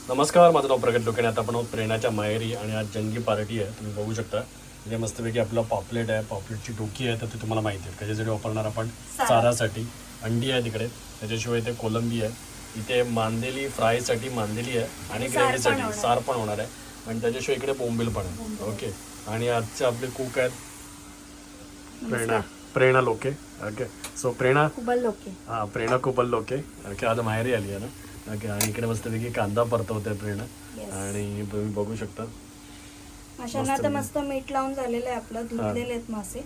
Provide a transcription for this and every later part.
नमस्कार, माझं नाव प्रगत डोके. आता आपण आहोत प्रेरणाच्या माहेरी आणि आज जंगी पार्टी आहे. तुम्ही बघू शकता इथे मस्तपैकी आपलं पॉपलेट आहे. पॉपलेटची डोकी आहे तर ते तुम्हाला माहिती आहे कशासाठी वापरणार आपण. चारासाठी. अंडी आहे तिकडे, त्याच्याशिवाय इथे कोलंबी आहे, इथे मांदेली फ्रायसाठी मांदेली आहे आणि ग्रेव्हीसाठी सार पण होणार आहे आणि त्याच्याशिवाय इकडे बोंबील पण आहे. ओके. आणि आजचे आपले कुक आहेत प्रेरणा लोके. ओके. सो प्रेरणा कुबल लोके. हां, प्रेरणा कुबल लोके. ओके. आज माहेरी आली आहे ना. ओके. आणि इकडे मस्तपैकी कांदा परतवते प्रेरणा आणि तुम्ही बघू शकता माशांना तर मस्त मीठ लावून झालेलं आहे आपलं. धुतलेले आहेत मासे.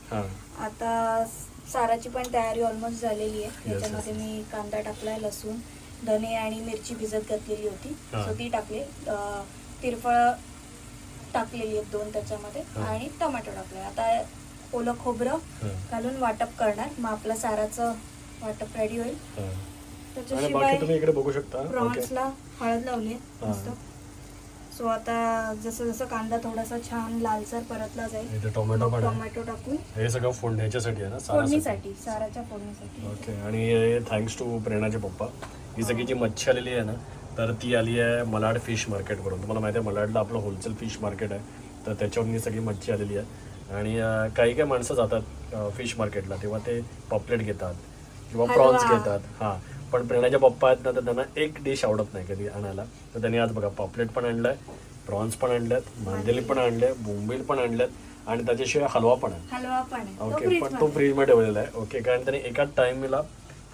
आता साराची पण तयारी ऑलमोस्ट झालेली आहे. त्याच्यामध्ये मी कांदा टाकलाय, लसूण, धने आणि मिरची भिजत घातलेली होती सो ती टाकली. तिरफळ टाकलेली आहेत 2 त्याच्यामध्ये आणि टोमॅटो टाकले. आता ओलं खोबरं घालून वाटप करणार. मग आपलं साराचं वाटप रेडी होईल. त्याच्याशिवाय तुम्ही इकडे बघू शकता प्रॉन्सला हळद लावली मस्त. सो आता जसं जसं कांदा थोडासा छान लालसर परतला जाईल टोमॅटो टाकून हे सगळं फोडण्यासाठी आहे ना, फोडणीसाठी, साराच्या फोडणीसाठी. ओके. आणि थँक्स टू प्रेरणाचे पप्पा. ही सगळी जी मच्छी आलेली आहे ना तर ती आली आहे मलाड फिश मार्केटवरून. तुम्हाला माहिती आहे मलाडला आपलं होलसेल फिश मार्केट आहे तर त्याच्यावरून ही सगळी मच्छी आलेली आहे. आणि काही माणसं जातात फिश मार्केटला तेव्हा ते पॉपलेट घेतात किंवा प्रॉन्स घेतात. हां, पण प्रेरणाचे पप्पा आहेत ना तर त्यांना एक डिश आवडत नाही कधी आणायला. तर त्यांनी आज बघा पॉपलेट पण आणलाय, प्रॉन्स पण आणल्यात, मांदेली पण आणले, बोंबील पण आणल्यात आणि त्याच्याशिवाय हलवा पण आहे. ओके. पण तो फ्रीजमध्ये ठेवलेला आहे. ओके. कारण त्यांनी एकाच टाइमला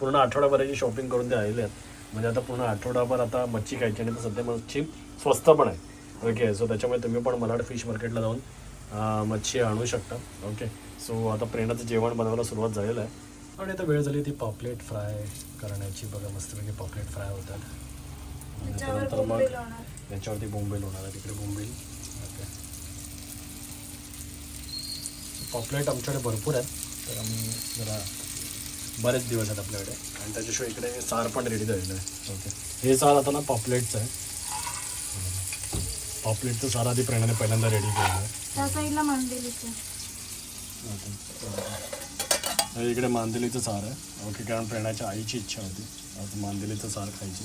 पूर्ण आठवड्याभराची शॉपिंग करून ते आलेले आहेत. म्हणजे आता पूर्ण आठवडाभर आता मच्छी खायची आणि सध्या मच्छी स्वस्त पण आहे. ओके. सो त्याच्यामुळे तुम्ही पण मलाड फिश मार्केटला जाऊन मच्छी आणू शकता. ओके. सो आता प्रेरणाचं जेवण बनवायला सुरुवात झालेलं आहे आणि आता वेळ झाली ती पॉपलेट फ्राय करण्याची. बघा मस्तपैकी पॉपलेट फ्राय होतात. त्यानंतर मग याच्यावरती बोंबील होणार आहे. तिकडे बोंबील. ओके. पॉपलेट आमच्याकडे भरपूर आहेत तर आम्ही जरा बरेच दिवस आहेत आपल्याकडे. आणि त्याच्याशिवाय इकडे सार पण रेडी झालेलं आहे. ओके. हे सार आता ना पॉपलेटचं आहे. पॉपलेटचं सार आधी प्रेरणाने पहिल्यांदा रेडी केलेलं आहे. त्या साईडला मांदेलीचं. इकडे मांदेलीचं सार आहे. ओके. कारण प्रेरणाच्या आईची इच्छा होती आज मांदेलीचं सार खायची.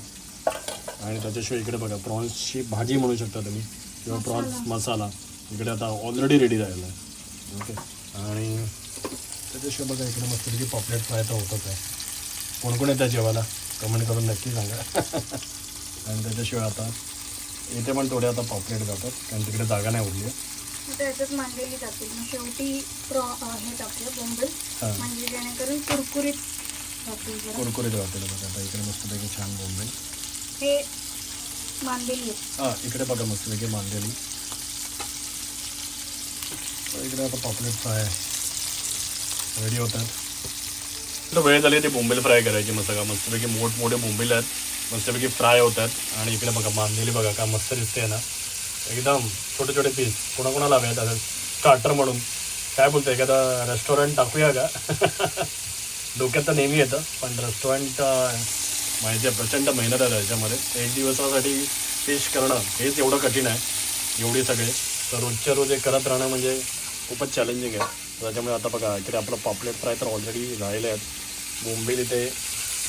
आणि त्याच्याशिवाय इकडे बघा प्रॉन्सची भाजी म्हणू शकता तुम्ही किंवा प्रॉन्स मसाला इकडे आता ऑलरेडी रेडी झालेला आहे. ओके. आणि त्याच्याशिवाय बघा इकडे मस्तपैकी पॉपलेट फ्राय तर होतच आहे. कोण कोण येतं जेवायला कमेंट करून नक्की सांगा. आणि त्याच्याशिवाय आता इथे पण थोडे आता पॉपलेट जातात कारण तिकडे जागा नाही उरली आहे. त्याच्यात मांदेली जातील. मग शेवटी हे टाकलं बोंबील म्हणजे जेणेकरून कुरकुरीत राहतील. बघा आता इकडे मस्तपैकी छान बोंबील. हे मांदेली इकडे बघा मस्तपैकी मांदेली. इकडे आता पॉपलेट फ्राय रेडी होतात. तर वेळ झाली ते बोंबील फ्राय करायची. मस्तपैकी मोठमोठे बोंबील आहेत मस्तपैकी फ्राय होतात. आणि इकडे बघा मांदेली बघा का मस्त दिसते ना एकदम छोटे छोटे पीस. कोणाकोणाला हवे आहेत स्टार्टर म्हणून काय बोलतं एखादा रेस्टॉरंट टाकूया का. डोक्यात तर नेहमी येतं पण रेस्टॉरंट माहिती आहे प्रचंड मेहनत आहे त्याच्यामध्ये. 1 दिवसासाठी फिश करणं हेच एवढं कठीण आहे. एवढी सगळे तर रोजच्या रोज हे करत राहणं म्हणजे खूपच चॅलेंजिंग आहे. त्याच्यामुळे आता बघा इकडे आपलं पॉपलेट फ्राय तर ऑलरेडी झालेले आहेत. बोंबील इथे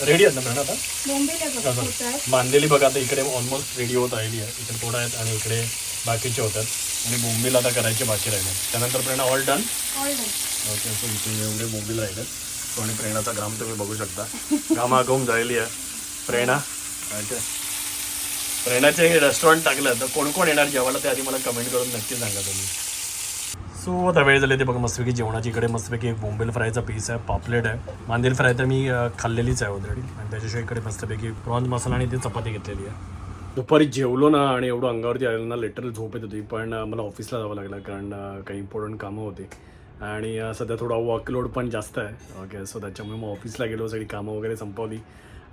रेडी आहेत ना मॅडम. आता मांदेली बघा आता इकडे ऑलमोस्ट रेडी होत राहिली आहे. इकडे थोडं आहेत आणि इकडे बाकीचे होतात आणि बोंबील आता करायचे बाकी राहिले. त्यानंतर प्रेरणा ऑल डन. ओके. सो इथे एवढे बोंबील राहिले. सो आणि प्रेरणाचा घाम तुम्ही बघू शकता. घामाघूम झालेली आहे प्रेरणा. ओके. प्रेरणाचे रेस्टॉरंट टाकलं तर कोण कोण येणार जेवायला ते आधी मला कमेंट करून नक्की सांगा तुम्ही. सो आता वेळ झाली ते बघा मस्तपैकी जेवणाची. इकडे मस्तपैकी एक बोंबील फ्रायचा पीस आहे, पॉपलेट आहे, मांदेली फ्राय तर मी खाल्लेलीच आहे ऑलरेडी. आणि त्याच्याशिवाय इकडे मस्तपैकी प्रॉन्स मसाला आणि ती चपाती घेतलेली आहे. दुपारी जेवलो ना आणि एवढं अंगावरती आलेलं ना लिटरल झोप येत होती. पण मला ऑफिसला जावं लागलं कारण काही इम्पॉर्टंट कामं होती आणि सध्या थोडा वर्कलोड पण जास्त आहे. ओके. सो त्याच्यामुळे मग ऑफिसला गेलो, सगळी कामं वगैरे संपवली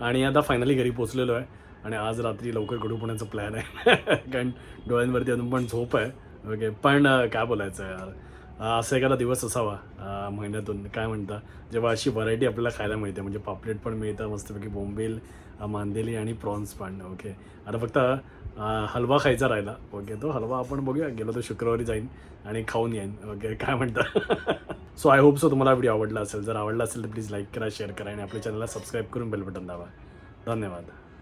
आणि आता फायनली घरी पोचलेलो आहे. आणि आज रात्री लवकर घडू पुण्याचा प्लॅन आहे कारण डोळ्यांवरती अजून पण झोप आहे. ओके. पण काय बोलायचं यार, असं एखादा दिवस असावा महिन्यातून काय म्हणता जेव्हा अशी व्हरायटी आपल्याला खायला मिळते. म्हणजे पॉपलेट पण मिळतं मस्तपैकी, बोंबील, मांदेली आणि प्रॉन्स पण. ओके. आता फक्त हलवा खायचा राहिला. ओके. तो हलवा आपण बघूया, गेलो तर शुक्रवारी जाईन आणि खाऊन येईन. ओके. काय म्हणता. सो आय होप सो तुम्हाला व्हिडिओ आवडला असेल. जर आवडला असेल तर प्लीज लाईक करा, शेअर करा आणि आपल्या चॅनलला सबस्क्राईब करून बेल बटन दाबा. धन्यवाद.